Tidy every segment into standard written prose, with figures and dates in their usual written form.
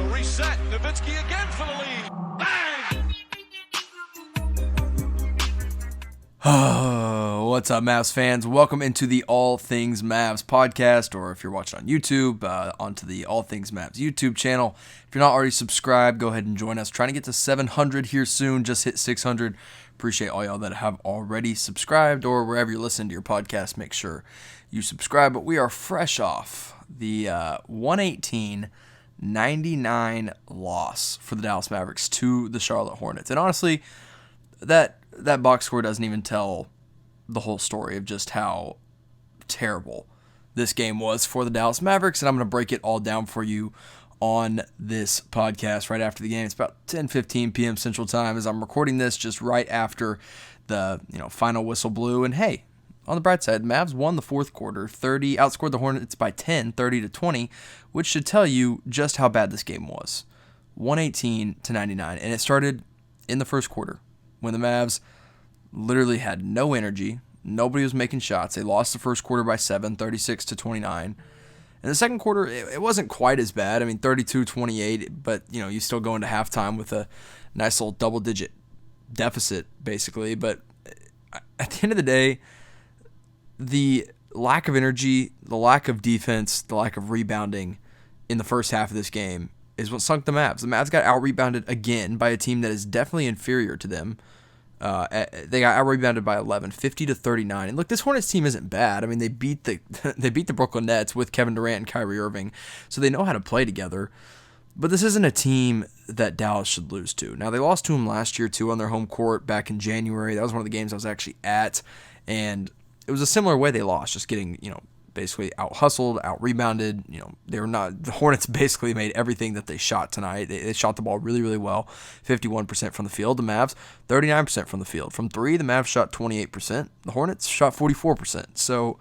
He'll reset. Nowitzki again for the lead. Bang! What's up, Mavs fans? Welcome into the All Things Mavs podcast, or if you're watching on YouTube, onto the All Things Mavs YouTube channel. If you're not already subscribed, go ahead and join us. Trying to get to 700 here soon, just hit 600. Appreciate all y'all that have already subscribed, or wherever you're listening to your podcast, make sure you subscribe. But we are fresh off the 118-99 loss for the Dallas Mavericks to the Charlotte Hornets. And honestly, that box score doesn't even tell the whole story of just how terrible this game was for the Dallas Mavericks, and I'm going to break it all down for you on this podcast right after the game. It's about 10:15 p.m. Central Time as I'm recording this, just right after the final whistle blew. And hey, on the bright side, Mavs won the fourth quarter, outscored the Hornets by 10, 30-20, which should tell you just how bad this game was. 118-99, and it started in the first quarter when the Mavs literally had no energy. Nobody was making shots. They lost the first quarter by 7, 36-29. In the second quarter, it wasn't quite as bad. I mean, 32-28, but you still go into halftime with a nice little double-digit deficit, basically. But at the end of the day, the lack of energy, the lack of defense, the lack of rebounding in the first half of this game is what sunk the Mavs. The Mavs got out-rebounded again by a team that is definitely inferior to them. They got out-rebounded by 11, 50-39. And look, this Hornets team isn't bad. I mean, they beat the Brooklyn Nets with Kevin Durant and Kyrie Irving, so they know how to play together. But this isn't a team that Dallas should lose to. Now, they lost to them last year, too, on their home court back in January. That was one of the games I was actually at, and it was a similar way they lost, just getting, basically out-hustled, out-rebounded. The Hornets basically made everything that they shot tonight. They shot the ball really, really well, 51% from the field. The Mavs, 39% from the field. From three, the Mavs shot 28%. The Hornets shot 44%. So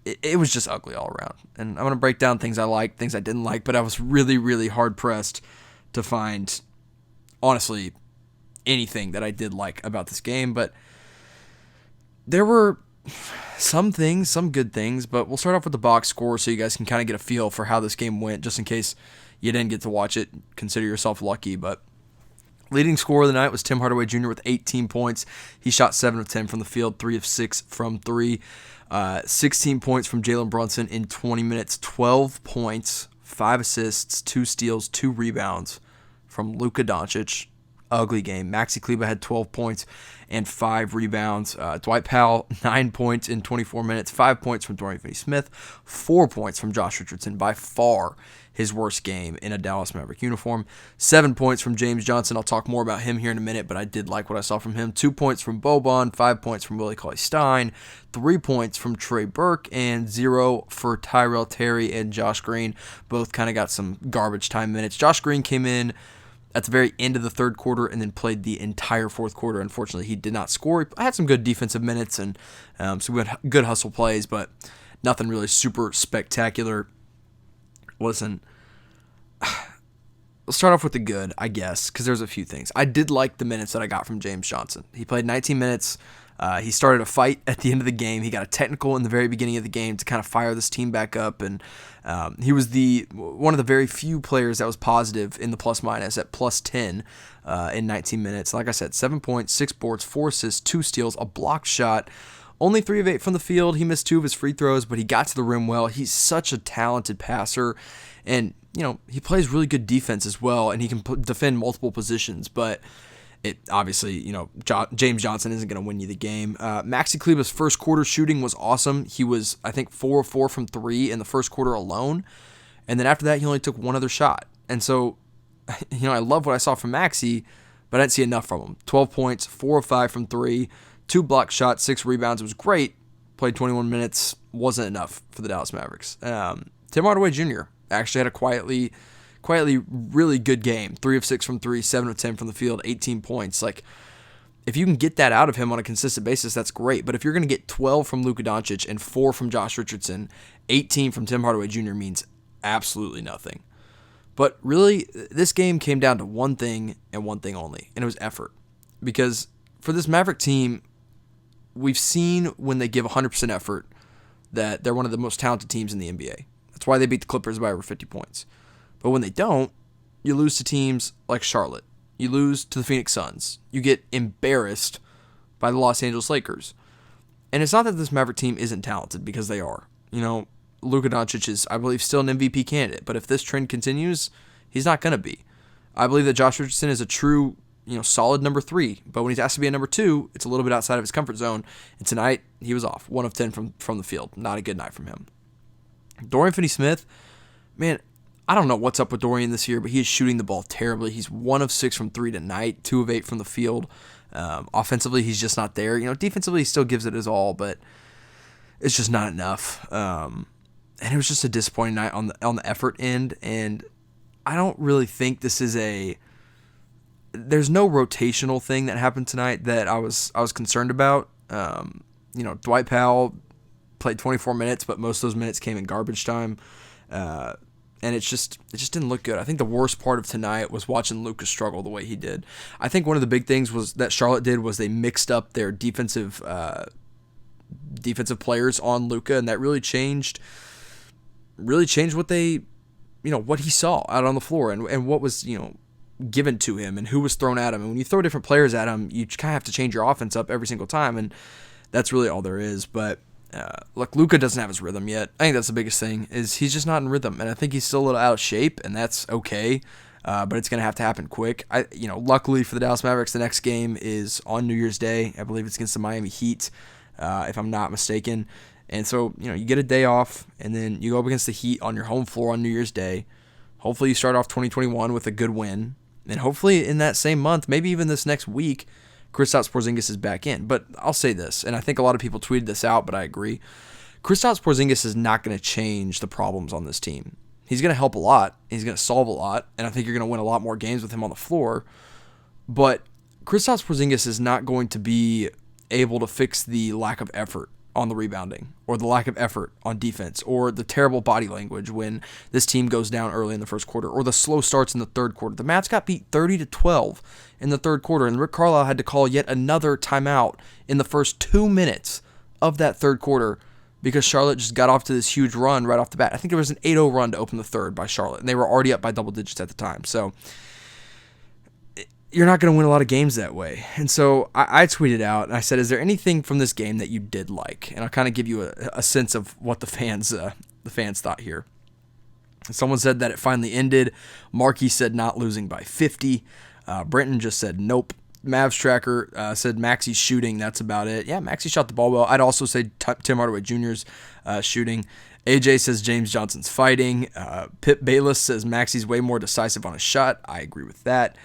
it was just ugly all around. And I'm going to break down things I liked, things I didn't like, but I was really, really hard-pressed to find, honestly, anything that I did like about this game. But there were some good things, but we'll start off with the box score so you guys can kind of get a feel for how this game went, just in case you didn't get to watch it. Consider yourself lucky. But leading scorer of the night was Tim Hardaway Jr. with 18 points. He shot 7 of 10 from the field, 3 of 6 from 3. 16 points from Jalen Brunson in 20 minutes, 12 points, 5 assists, 2 steals, 2 rebounds from Luka Doncic. Ugly game. Maxi Kleber had 12 points and 5 rebounds. Dwight Powell, 9 points in 24 minutes, 5 points from Dorian Finney-Smith, 4 points from Josh Richardson, by far his worst game in a Dallas Maverick uniform. 7 points from James Johnson. I'll talk more about him here in a minute, but I did like what I saw from him. 2 points from Boban, 5 points from Willie Cauley-Stein, 3 points from Trey Burke, and 0 for Tyrell Terry and Josh Green. Both kind of got some garbage time minutes. Josh Green came in at the very end of the third quarter and then played the entire fourth quarter. Unfortunately, he did not score. He had some good defensive minutes and some good hustle plays, but nothing really super spectacular. Listen, let's start off with the good, I guess, because there's a few things. I did like the minutes that I got from James Johnson. He played 19 minutes. He started a fight at the end of the game. He got a technical in the very beginning of the game to kind of fire this team back up, and he was one of the very few players that was positive in the plus-minus at plus 10 in 19 minutes. Like I said, 7 points, 6 boards, 4 assists, 2 steals, a blocked shot, only 3 of 8 from the field. He missed 2 of his free throws, but he got to the rim well. He's such a talented passer, and he plays really good defense as well, and he can defend multiple positions, but it obviously, James Johnson isn't going to win you the game. Maxi Kleber's first quarter shooting was awesome. He was, I think, 4 of 4 from 3 in the first quarter alone. And then after that, he only took 1 other shot. And so, I love what I saw from Maxi, but I didn't see enough from him. 12 points, 4 of 5 from 3, 2 block shots, 6 rebounds. It was great. Played 21 minutes. Wasn't enough for the Dallas Mavericks. Tim Hardaway Jr. actually had a quietly really good game. 3 of 6 from 3, 7 of 10 from the field, 18 points. Like, if you can get that out of him on a consistent basis, that's great. But if you're going to get 12 from Luka Doncic and 4 from Josh Richardson, 18 from Tim Hardaway Jr. means absolutely nothing. But really, this game came down to one thing and one thing only, and it was effort. Because for this Maverick team, we've seen when they give 100% effort that they're one of the most talented teams in the NBA. That's why they beat the Clippers by over 50 points. But when they don't, you lose to teams like Charlotte. You lose to the Phoenix Suns. You get embarrassed by the Los Angeles Lakers. And it's not that this Maverick team isn't talented, because they are. Luka Doncic is, I believe, still an MVP candidate. But if this trend continues, he's not going to be. I believe that Josh Richardson is a true, solid number 3. But when he's asked to be a number 2, it's a little bit outside of his comfort zone. And tonight, he was off. 1 of 10 from the field. Not a good night from him. Dorian Finney-Smith, man, I don't know what's up with Dorian this year, but he is shooting the ball terribly. He's 1 of 6 from 3 tonight, 2 of 8 from the field. Offensively, he's just not there. Defensively, he still gives it his all, but it's just not enough. And it was just a disappointing night on the effort end. And I don't really think this is there's no rotational thing that happened tonight that I was concerned about. Dwight Powell played 24 minutes, but most of those minutes came in garbage time. And it just didn't look good. I think the worst part of tonight was watching Luka struggle the way he did. I think one of the big things was that Charlotte did was they mixed up their defensive players on Luka, and that really changed what they, what he saw out on the floor and what was, given to him and who was thrown at him. And when you throw different players at him, you kind of have to change your offense up every single time, and that's really all there is. But look, Luka doesn't have his rhythm yet. I think that's the biggest thing, is he's just not in rhythm, and I think he's still a little out of shape, and that's okay. But it's going to have to happen quick. Luckily for the Dallas Mavericks, the next game is on New Year's Day. I believe it's against the Miami Heat, if I'm not mistaken. And so, you get a day off, and then you go up against the Heat on your home floor on New Year's Day. Hopefully you start off 2021 with a good win, and hopefully in that same month, maybe even this next week, Kristaps Porzingis is back in. But I'll say this, and I think a lot of people tweeted this out, but I agree. Kristaps Porzingis is not going to change the problems on this team. He's going to help a lot. He's going to solve a lot, and I think you're going to win a lot more games with him on the floor. But Kristaps Porzingis is not going to be able to fix the lack of effort on the rebounding, or the lack of effort on defense, or the terrible body language when this team goes down early in the first quarter, or the slow starts in the third quarter. The Mavs got beat 30-12 in the third quarter, and Rick Carlisle had to call yet another timeout in the first 2 minutes of that third quarter because Charlotte just got off to this huge run right off the bat. I think there was an 8-0 run to open the third by Charlotte, and they were already up by double digits at the time. So you're not going to win a lot of games that way. And so I tweeted out, and I said, is there anything from this game that you did like? And I'll kind of give you a sense of what the fans thought here. Someone said that it finally ended. Markey said not losing by 50. Brenton just said nope. Mavs Tracker said Maxey's shooting. That's about it. Yeah, Maxey shot the ball well. I'd also say Tim Hardaway Jr.'s shooting. AJ says James Johnson's fighting. Pip Bayless says Maxey's way more decisive on his shot. I agree with that.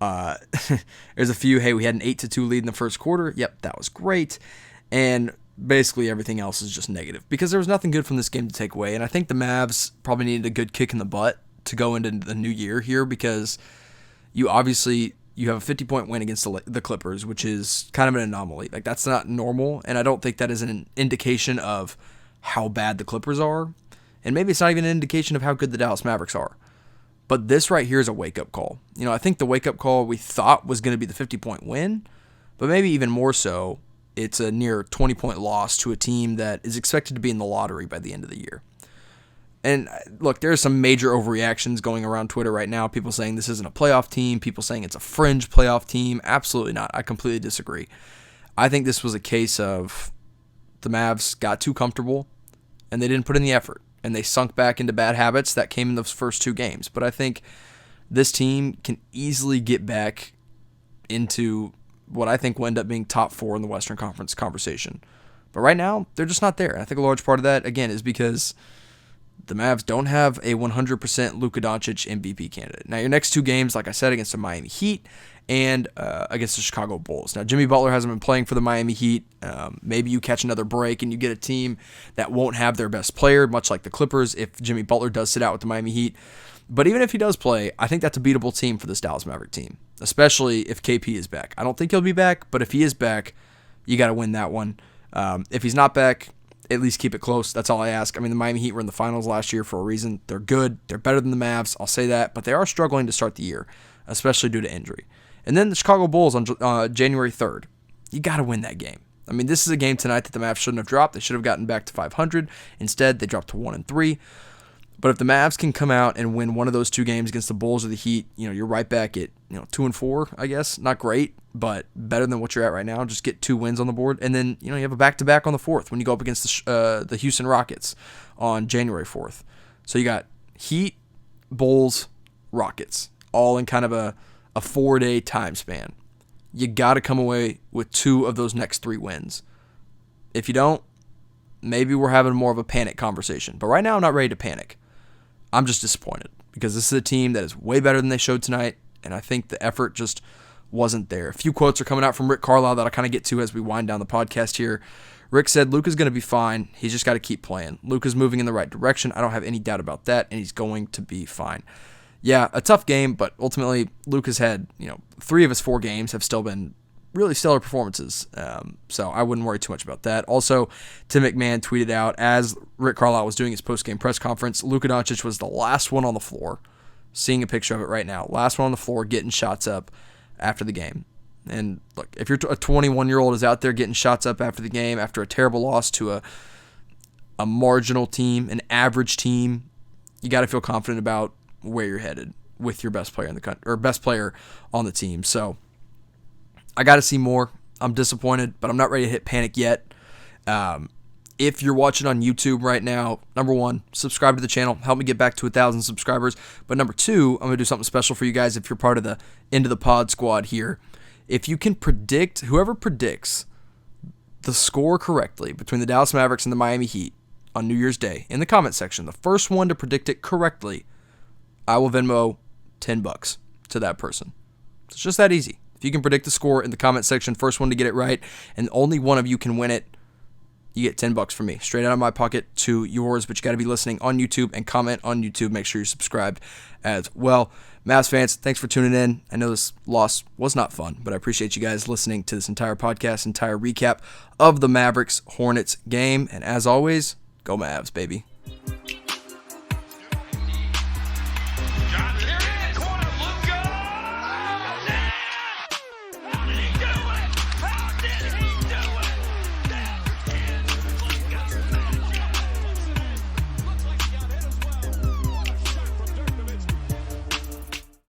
There's a few, hey, we had an 8-2 lead in the first quarter. Yep, that was great. And basically everything else is just negative because there was nothing good from this game to take away. And I think the Mavs probably needed a good kick in the butt to go into the new year here because you have a 50-point win against the Clippers, which is kind of an anomaly. Like, that's not normal, and I don't think that is an indication of how bad the Clippers are. And maybe it's not even an indication of how good the Dallas Mavericks are. But this right here is a wake-up call. I think the wake-up call we thought was going to be the 50-point win, but maybe even more so, it's a near 20-point loss to a team that is expected to be in the lottery by the end of the year. And look, there's some major overreactions going around Twitter right now. People saying this isn't a playoff team. People saying it's a fringe playoff team. Absolutely not. I completely disagree. I think this was a case of the Mavs got too comfortable and they didn't put in the effort. And they sunk back into bad habits that came in those first two games. But I think this team can easily get back into what I think will end up being top 4 in the Western Conference conversation. But right now, they're just not there. And I think a large part of that, again, is because the Mavs don't have a 100% Luka Doncic MVP candidate. Now, your next two games, like I said, against the Miami Heat and against the Chicago Bulls. Now, Jimmy Butler hasn't been playing for the Miami Heat. Maybe you catch another break and you get a team that won't have their best player, much like the Clippers, if Jimmy Butler does sit out with the Miami Heat. But even if he does play, I think that's a beatable team for this Dallas Maverick team, especially if KP is back. I don't think he'll be back, but if he is back, you got to win that one. If he's not back, at least keep it close. That's all I ask. I mean, the Miami Heat were in the finals last year for a reason. They're good. They're better than the Mavs. I'll say that. But they are struggling to start the year, especially due to injury. And then the Chicago Bulls on January 3rd. You got to win that game. I mean, this is a game tonight that the Mavs shouldn't have dropped. They should have gotten back to 500. Instead, they dropped to 1-3. But if the Mavs can come out and win one of those two games against the Bulls or the Heat, you're right back at 2-4, I guess. Not great, but better than what you're at right now. Just get 2 wins on the board, and then you have a back-to-back on the 4th when you go up against the Houston Rockets on January 4th. So you got Heat, Bulls, Rockets, all in kind of a 4-day time span. You got to come away with 2 of those next 3 wins. If you don't, maybe we're having more of a panic conversation. But right now, I'm not ready to panic. I'm just disappointed because this is a team that is way better than they showed tonight, and I think the effort just wasn't there. A few quotes are coming out from Rick Carlisle that I'll kind of get to as we wind down the podcast here. Rick said, Luka's going to be fine. He's just got to keep playing. Luka's moving in the right direction. I don't have any doubt about that, and he's going to be fine. Yeah, a tough game, but ultimately, Luka's had, 3 of his 4 games have still been really stellar performances, so I wouldn't worry too much about that. Also, Tim McMahon tweeted out, as Rick Carlisle was doing his post-game press conference, Luka Doncic was the last one on the floor, seeing a picture of it right now, last one on the floor getting shots up after the game. And look, if you're a 21-year-old is out there getting shots up after the game, after a terrible loss to a marginal team, an average team, you got to feel confident about where you're headed with your best player in the country, or best player on the team. So I got to see more. I'm disappointed, but I'm not ready to hit panic yet. If you're watching on YouTube right now, number 1, subscribe to the channel. Help me get back to 1,000 subscribers. But number 2, I'm going to do something special for you guys if you're part of the Into the Pod squad here. If you can predict, whoever predicts the score correctly between the Dallas Mavericks and the Miami Heat on New Year's Day in the comment section, the first one to predict it correctly, I will Venmo $10 to that person. It's just that easy. If you can predict the score in the comment section, first one to get it right, and only one of you can win it, you get $10 from me, straight out of my pocket to yours. But you got to be listening on YouTube and comment on YouTube. Make sure you're subscribed as well. Mavs fans, thanks for tuning in. I know this loss was not fun, but I appreciate you guys listening to this entire podcast, entire recap of the Mavericks Hornets game. And as always, go Mavs, baby.